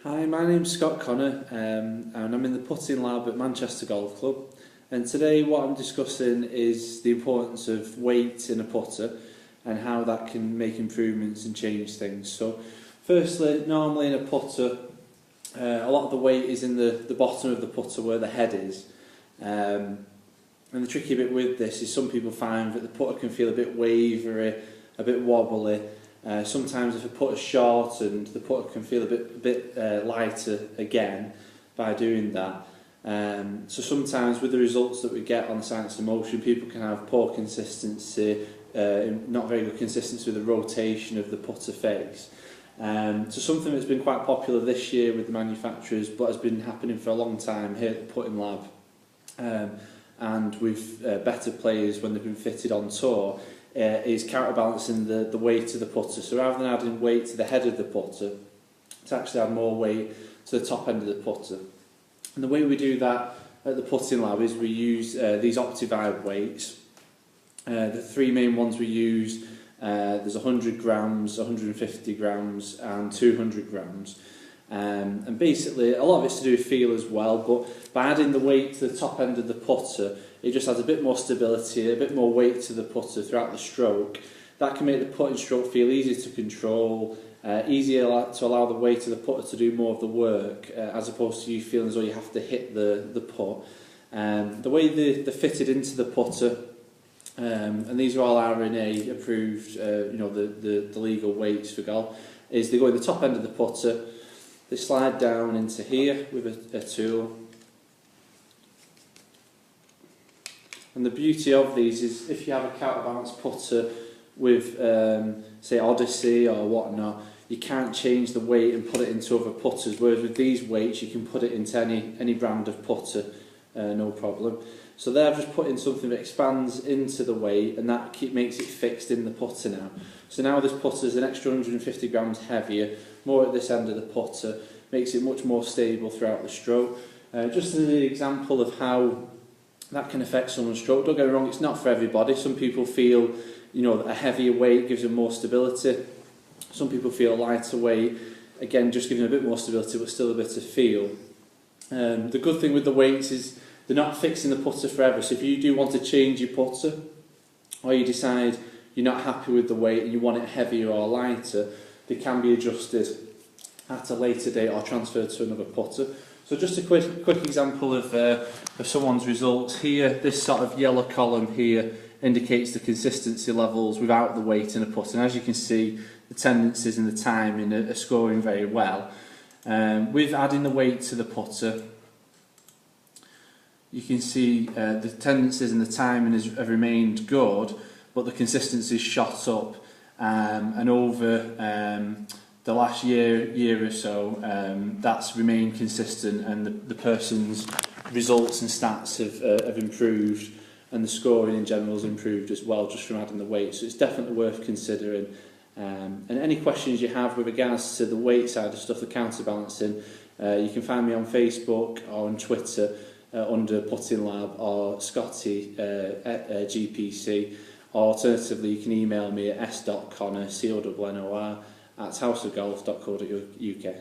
Hi, my name's Scott Connor and I'm in the putting lab at Manchester Golf Club, and today what I'm discussing is the importance of weight in a putter and how that can make improvements and change things. So firstly, normally in a putter a lot of the weight is in the bottom of the putter where the head is, and the tricky bit with this is some people find that the putter can feel a bit wavery, a bit wobbly. Sometimes if a putter's shortened, the putter can feel a bit lighter again by doing that. So sometimes with the results that we get on the science of motion, people can have poor consistency, not very good consistency with the rotation of the putter face. So something that's been quite popular this year with the manufacturers, but has been happening for a long time here at the putting lab, and with better players when they've been fitted on tour, is counterbalancing the weight of the putter. So rather than adding weight to the head of the putter, to actually add more weight to the top end of the putter. And the way we do that at the putting lab is we use these Opti-Vibe weights. The three main ones we use, there's 100 grams, 150 grams and 200 grams. And basically a lot of it's to do with feel as well, but by adding the weight to the top end of the putter, it just adds a bit more stability, a bit more weight to the putter throughout the stroke. That can make the putting stroke feel easier to control, easier to allow the weight of the putter to do more of the work, as opposed to you feeling as though you have to hit the putt. The way they're fitted into the putter, and these are all RNA approved, the legal weights for golf, is they go in the top end of the putter, they slide down into here with a tool. And the beauty of these is if you have a counterbalance putter with, say, Odyssey or whatnot, you can't change the weight and put it into other putters, whereas with these weights you can put it into any brand of putter, no problem. So there I've just put in something that expands into the weight, and that makes it fixed in the putter now. So now this putter is an extra 150 grams heavier, more at this end of the putter, makes it much more stable throughout the stroke. Just as an example of how that can affect someone's stroke. Don't get me wrong, it's not for everybody. Some people feel, that a heavier weight gives them more stability. Some people feel a lighter weight, again, just giving them a bit more stability, but still a bit of feel. The good thing with the weights is they're not fixing the putter forever. So if you do want to change your putter, or you decide you're not happy with the weight and you want it heavier or lighter, they can be adjusted at a later date or transferred to another putter. So just a quick example of someone's results here. This sort of yellow column here indicates the consistency levels without the weight in a putter. And as you can see, the tendencies and the timing are scoring very well. With adding the weight to the putter, you can see the tendencies and the timing have remained good, but the consistency has shot up, and over the last year or so, that's remained consistent, and the person's results and stats have improved, and the scoring in general has improved as well, just from adding the weight. So it's definitely worth considering. And any questions you have with regards to the weight side of stuff, the counterbalancing, you can find me on Facebook or on Twitter under Putting Lab or Scotty at GPC. Or alternatively, you can email me at s.connor, CONNOR, at houseofgolf.co.uk.